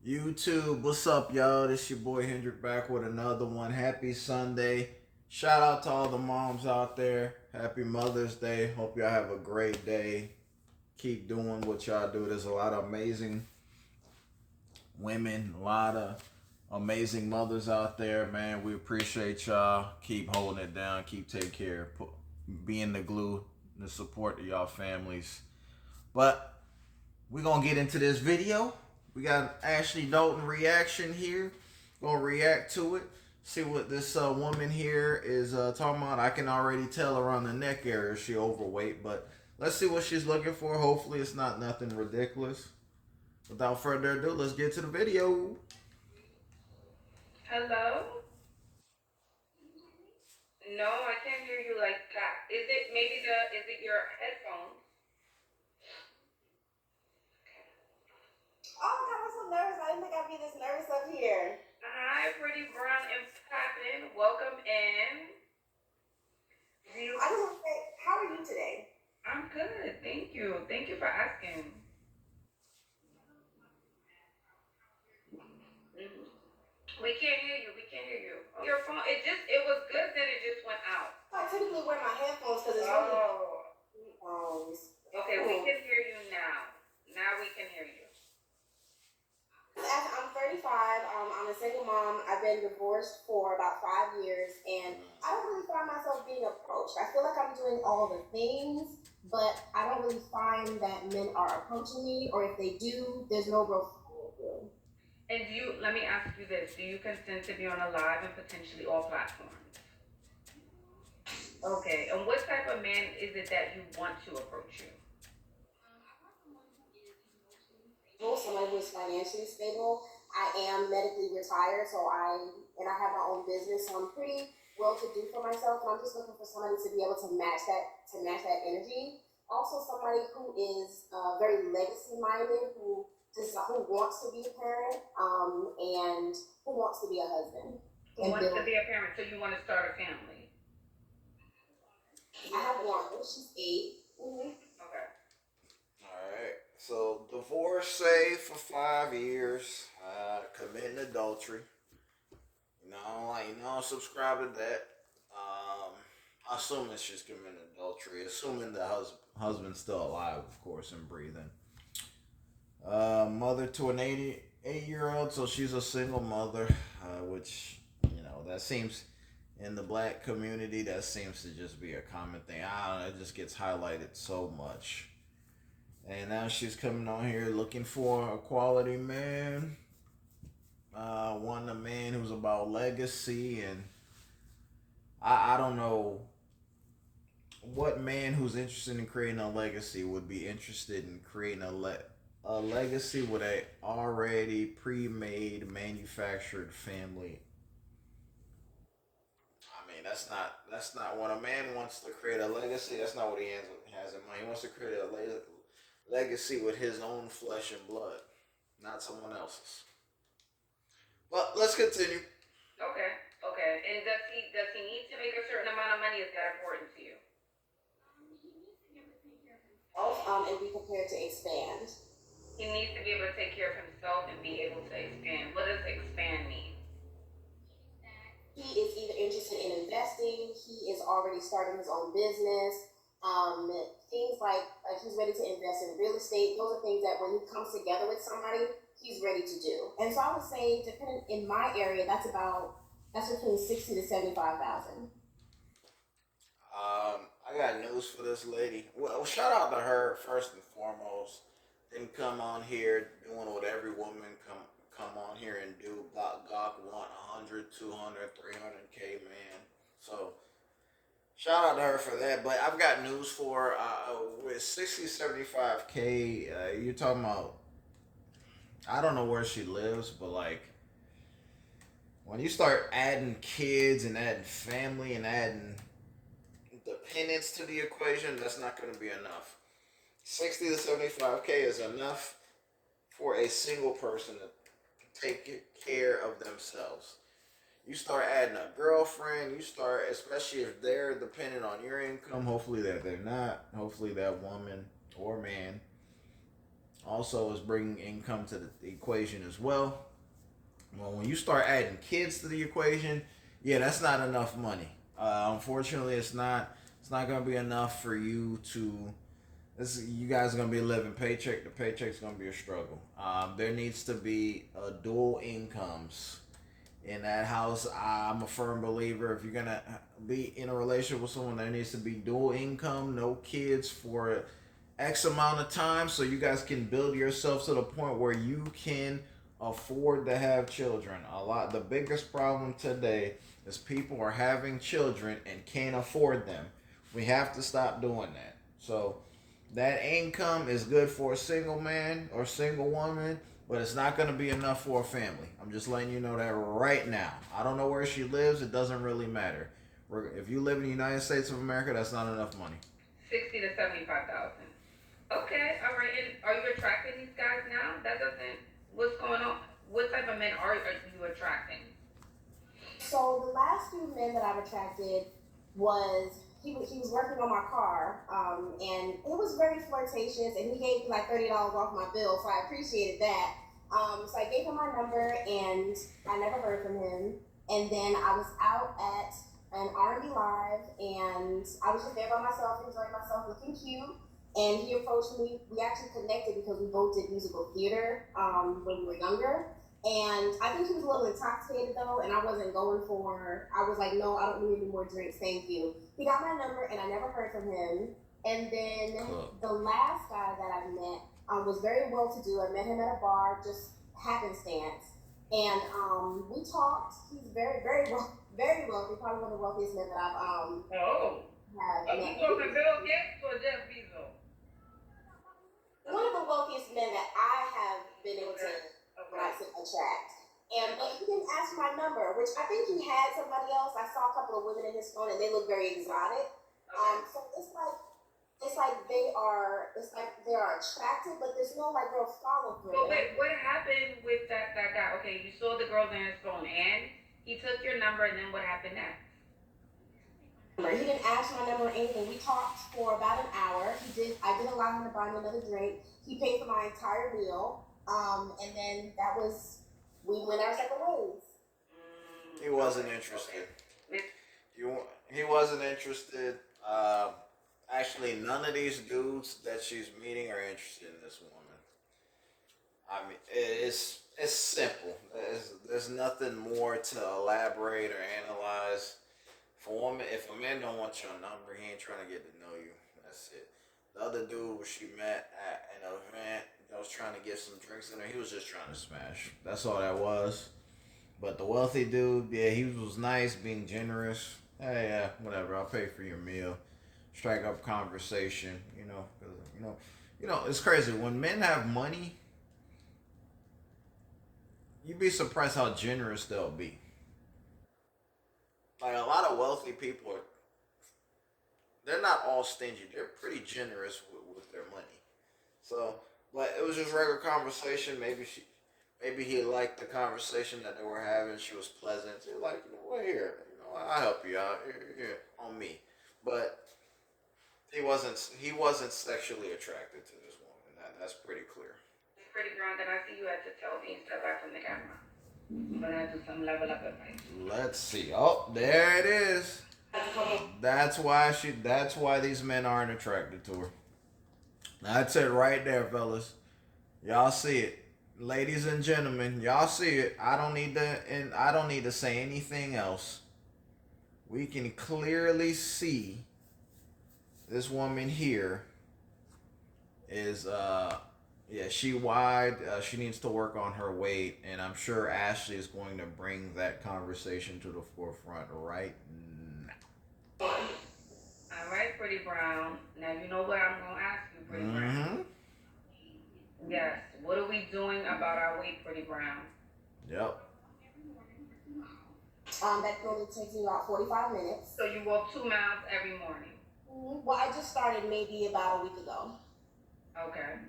YouTube, what's up, y'all? This your boy Hendrick back with another one. Happy Sunday. Shout out to all the moms out there. Happy Mother's Day. Hope y'all have a great day. Keep doing what y'all do. There's a lot of amazing women, a lot of amazing mothers out there, man. We appreciate y'all. Keep holding it down. Keep taking care. Being the glue, the support to y'all families. But we're gonna get into this video. We got Ashley Dalton reaction here. Gonna react to it. See what this woman here is talking about. I can already tell around the neck area she overweight, but let's see what she's looking for. Hopefully it's not nothing ridiculous. Without further ado, let's get to the video. Hello? No, I can't hear you like that. Is it your headphones? Oh my God, I'm so nervous. I didn't think I'd be this nervous up here. Hi, pretty brown and poppin'. Welcome in. You, I just want to say, how are you today? I'm good. Thank you. Thank you for asking. Mhm. We can't hear you. We can't hear you. Your phone, it was good that it just went out. I typically wear my headphones because it's really Oh. headphones. Okay, we can hear you now. Now we can hear you. I'm 35. I'm a single mom. I've been divorced for about 5 years, and I don't really find myself being approached. I feel like I'm doing all the things, but I don't really find that men are approaching me, or if they do, there's no real follow through. And let me ask you this. Do you consent to be on a live and potentially all platforms? Okay. And what type of man is it that you want to approach you? Someone who's financially stable. I am medically retired, I have my own business, so I'm pretty well to do for myself. And I'm just looking for somebody to be able to match that energy. Also, somebody who is very legacy minded, who wants to be a parent, and who wants to be a husband Who and wants to build. be a parent? So you want to start a family? I have one. She's 8. Okay. Alright. So divorcee for 5 years, committing adultery. I don't subscribe to that. Assuming she's committing adultery, assuming the husband's still alive, of course, and breathing. Mother to an 88-year-old, so she's a single mother, which, that seems, in the black community, that seems to just be a common thing. I don't know, it just gets highlighted so much. And now she's coming on here looking for a quality man. Wanting a man who's about legacy, and I don't know what man who's interested in creating a legacy would be interested in creating a legacy with a already pre-made manufactured family. I mean, that's not when a man wants to create a legacy. That's not what he has in mind. He wants to create a legacy with his own flesh and blood, not someone else's. But let's continue. Okay. Okay. And does he need to make a certain amount of money? Is that important to you? And be prepared to expand. He needs to be able to take care of himself and be able to expand. What does expand mean? He is either interested in investing, he is already starting his own business, um, things like he's ready to invest in real estate. Those are things that when he comes together with somebody, he's ready to do. And so I would say, depending in my area, that's between 60 to 75,000. I got news for this lady. Well, shout out to her first and foremost. Didn't come on here doing what every woman come on here and do. God want 100, 200, 300K, man. So shout out to her for that. But I've got news for her. With 60, 75K, you're talking about, I don't know where she lives, but like when you start adding kids and adding family and adding dependence to the equation, that's not going to be enough. 60 to 75K is enough for a single person to take care of themselves. You start adding a girlfriend, especially if they're dependent on your income, hopefully that they're not, hopefully that woman or man Also, is bringing income to the equation as well. Well, when you start adding kids to the equation, yeah, that's not enough money. Unfortunately, it's not. It's not going to be enough for you to. You guys are going to be living paycheck to paycheck. It's going to be a struggle. There needs to be dual incomes in that house. I'm a firm believer. If you're gonna be in a relationship with someone, there needs to be dual income, no kids for X amount of time, so you guys can build yourself to the point where you can afford to have children. The biggest problem today is people are having children and can't afford them. We have to stop doing that. So that income is good for a single man or single woman, but it's not going to be enough for a family. I'm just letting you know that right now. I don't know where she lives. It doesn't really matter. If you live in the United States of America, that's not enough money. 60 to 75,000. Okay, all right. And are you attracting these guys now? That doesn't. What's going on? What type of men are you attracting? So the last few men that I've attracted was he was working on my car, and it was very flirtatious, and he gave me like $30 off my bill, so I appreciated that. So I gave him my number, and I never heard from him. And then I was out at an R&B live, and I was just there by myself, enjoying myself, looking cute. And he approached me. We actually connected because we both did musical theater when we were younger. And I think he was a little intoxicated though, and I wasn't going for. I was like, no, I don't need any more drinks, thank you. He got my number, and I never heard from him. And then the last guy that I met was very well to do. I met him at a bar, just happenstance, and we talked. He's very wealthy, probably one of the wealthiest men that I've Oh. have Are met. you talking Bill Gates or Jeff Bezos? One of the wealthiest men that I have been able to attract. But he didn't ask my number, which I think he had somebody else. I saw a couple of women in his phone, and they look very exotic. So it's like they are attractive, but there's no like real follow through. But wait, what happened with that guy? Okay, you saw the girls in his phone, and he took your number, and then what happened next? He didn't ask my number or anything. We talked for about an hour. I did allow him to buy me another drink. He paid for my entire meal. And then we went our separate ways. He wasn't interested. He wasn't interested. Actually, none of these dudes that she's meeting are interested in this woman. I mean, it's simple. There's nothing more to elaborate or analyze. If a man don't want your number, he ain't trying to get to know you. That's it. The other dude she met at an event that was trying to get some drinks in there, he was just trying to smash. That's all that was. But the wealthy dude, yeah, he was nice, being generous. Hey, yeah, whatever. I'll pay for your meal. Strike up conversation. It's crazy when men have money. You'd be surprised how generous they'll be. Like a lot of wealthy people they're not all stingy. They're pretty generous with their money. So, but it was just regular conversation. Maybe he liked the conversation that they were having. She was pleasant. So like, well, here, I'll help you out. Here, on me. But he wasn't sexually attracted to this woman. That's pretty clear. It's pretty brown that I see you had to tell me and step back from the camera. I'm gonna do some level up advice. Let's see. Oh, there it is. That's why these men aren't attracted to her. That's it right there, fellas. Y'all see it. Ladies and gentlemen, y'all see it. I don't need to say anything else. We can clearly see this woman here is she wide. She needs to work on her weight, and I'm sure Ashley is going to bring that conversation to the forefront right now. All right, Pretty Brown. Now you know what I'm gonna ask you, Pretty Brown. Yes. What are we doing about our weight, Pretty Brown? Yep. That only takes me about 45 minutes. So you walk 2 miles every morning. Well, I just started maybe about a week ago. Okay.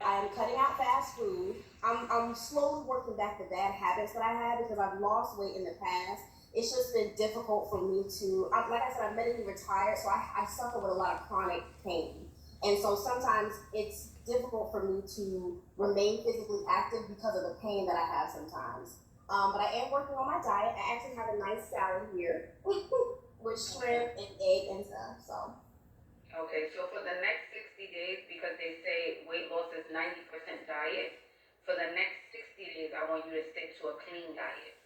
I am cutting out fast food. I'm slowly working back the bad habits that I had because I've lost weight in the past. It's just been difficult for me to, like I said, I'm medically retired, so I suffer with a lot of chronic pain. And so sometimes it's difficult for me to remain physically active because of the pain that I have sometimes. But I am working on my diet. I actually have a nice salad here with Okay. shrimp and egg and stuff. So, Okay, so for the next 60 days, because they say weight loss is 90% diet, for the next 60 days, I want you to stick to a clean diet.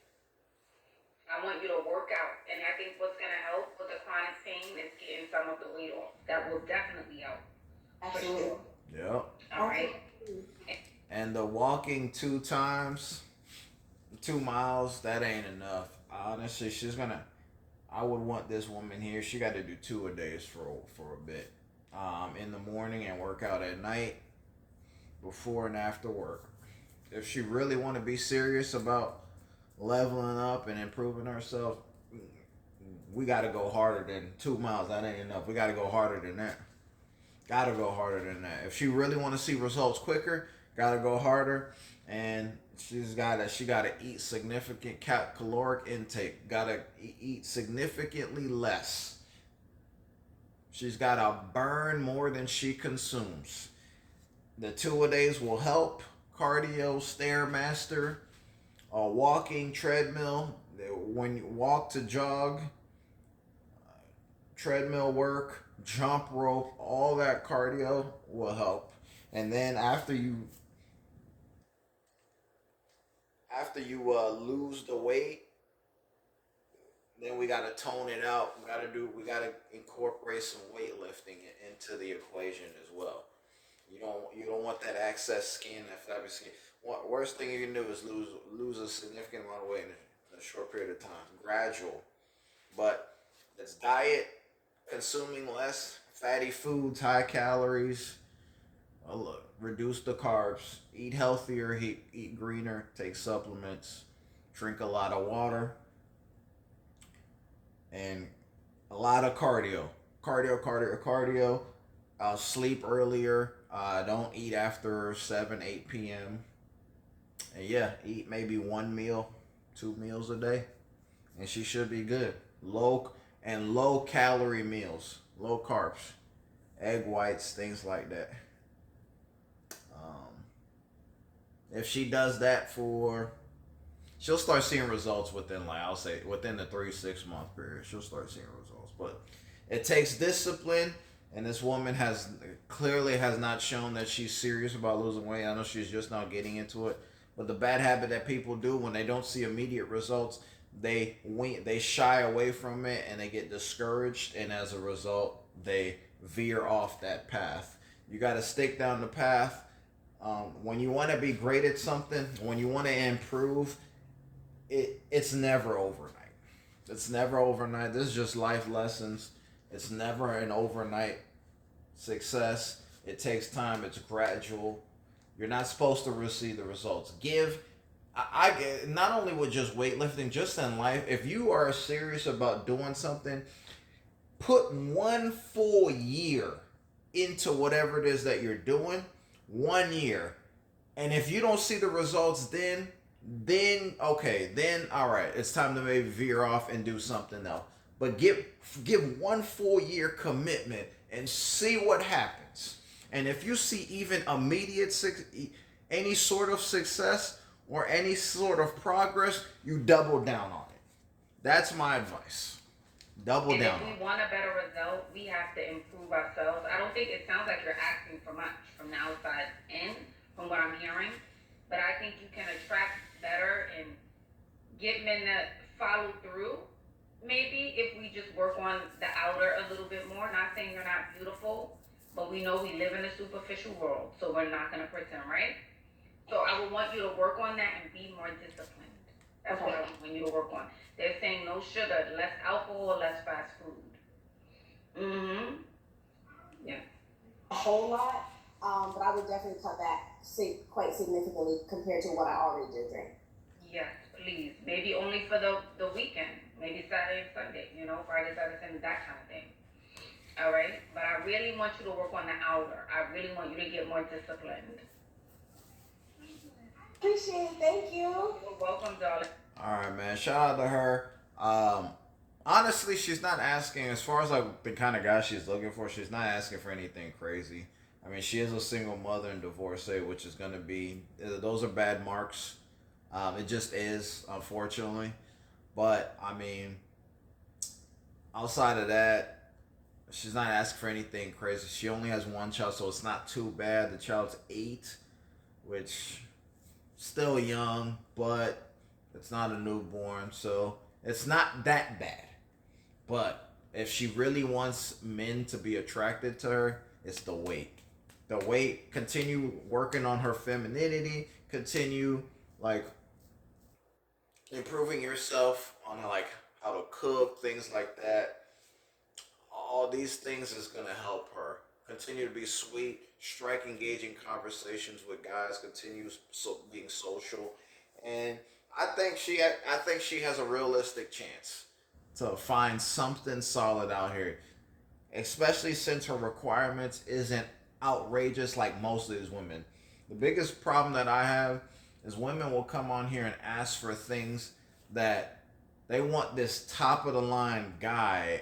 I want you to work out. And I think what's going to help with the chronic pain is getting some of the weight off. That will definitely help, for absolutely. sure. Yep. All right? Absolutely. And the walking 2 times, 2 miles, that ain't enough. Honestly, she's gonna. I would want this woman here. She got to do two a days for a bit. In the morning and work out at night, before and after work. If she really want to be serious about leveling up and improving herself, we got to go harder than 2 miles. That ain't enough. We got to go harder than that. Got to go harder than that. If she really want to see results quicker, got to go harder. And she got to eat significant caloric intake. Got to eat significantly less. She's got to burn more than she consumes. The two a days will help. Cardio, stairmaster, walking, treadmill. When you walk to jog, treadmill work, jump rope, all that cardio will help. And then after you lose the weight, then we gotta tone it out. We gotta incorporate some weightlifting into the equation as well. You don't want that excess skin, that flabby skin. Worst thing you can do is lose a significant amount of weight in a short period of time. Gradual, but it's diet, consuming less fatty foods, high calories. Look, reduce the carbs, eat healthier, eat greener, take supplements, drink a lot of water, and a lot of cardio. Cardio. Sleep earlier. Don't eat after 7, 8 p.m. And yeah, eat maybe one meal, 2 meals a day, and she should be good. Low calorie meals, low carbs, egg whites, things like that. Um, if she does that she'll start seeing results within, like I'll say, within the 3 6 month period. She'll start seeing results, but it takes discipline. And this woman has not shown that she's serious about losing weight. I know she's just now getting into it, but the bad habit that people do when they don't see immediate results, they shy away from it and they get discouraged, and as a result, they veer off that path. You got to stick down the path. When you want to be great at something, when you want to improve, it's never overnight. It's never overnight. This is just life lessons. It's never an overnight success. It takes time. It's gradual. You're not supposed to receive the results. I not only with just weightlifting, just in life. If you are serious about doing something, put 1 full year into whatever it is that you're doing. 1 year, and if you don't see the results, then okay, then all right, it's time to maybe veer off and do something else. But give 1 full year commitment and see what happens. And if you see even any sort of success or any sort of progress, you double down on it. That's my advice. Double And if down on we it. want a better result, we have to improve ourselves. I don't think it sounds like you're asking for much from the outside in, from what I'm hearing. But I think you can attract better and get men to follow through. Maybe if we just work on the outer a little bit more. Not saying you're not beautiful, but we know we live in a superficial world, so we're not gonna pretend, right? So I would want you to work on that and be more disciplined. That's what I Okay. want you to work on. They're saying no sugar, less alcohol, less fast food. Mm-hmm. Yeah. A whole lot, but I would definitely cut back quite significantly compared to what I already do drink. Yes, please. Maybe only for the weekend. Maybe Saturday and Sunday, Friday, Saturday, Sunday, that kind of thing. All right? But I really want you to work on the outer. I really want you to get more disciplined. Appreciate it. Thank you. You're welcome, darling. All right, man. Shout out to her. honestly, she's not asking, as far as like the kind of guy she's looking for, she's not asking for anything crazy. I mean, she is a single mother and divorcee, which is going to be, those are bad marks. It just is, unfortunately. But, I mean, outside of that, she's not asking for anything crazy. She only has one child, so it's not too bad. The child's 8, which still young, but it's not a newborn, so it's not that bad. But if she really wants men to be attracted to her, it's the weight. The weight, continue working on her femininity, continue like improving yourself on like how to cook, things like that. All these things is gonna help her. Continue to be sweet, strike engaging conversations with guys, continue being social, and I think she has a realistic chance to find something solid out here, especially since her requirements isn't outrageous like most of these women. The biggest problem that I have is women will come on here and ask for things that they want this top of the line guy,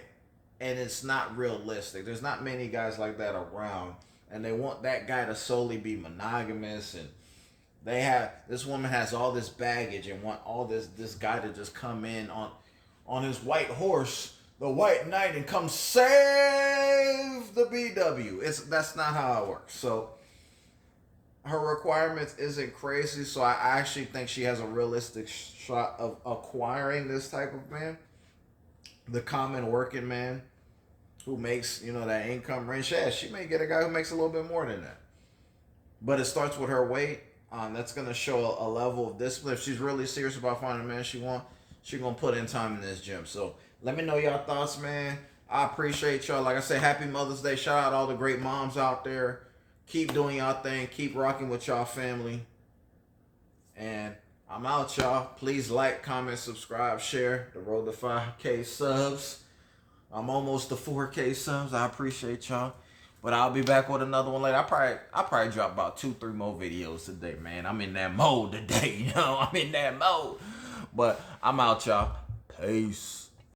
and it's not realistic. There's not many guys like that around, and they want that guy to solely be monogamous, and this woman has all this baggage and want all this guy to just come in on his white horse, the white knight, and come save the BW. That's not how it works. So her requirements isn't crazy. So I actually think she has a realistic shot of acquiring this type of man, the common working man who makes that income range. Yeah, she may get a guy who makes a little bit more than that, but it starts with her weight. That's gonna show a level of discipline. If she's really serious about finding a man she wants, she gonna put in time in this gym. So let me know y'all thoughts, man. I appreciate y'all. Like I said, happy Mother's Day. Shout out all the great moms out there. Keep doing y'all thing. Keep rocking with y'all family. And I'm out, y'all. Please like, comment, subscribe, share. The road to 5K subs. I'm almost to 4K subs. I appreciate y'all. But I'll be back with another one later. I'll probably drop about 2-3 more videos today, man. I'm in that mode today, I'm in that mode. But I'm out, y'all. Peace.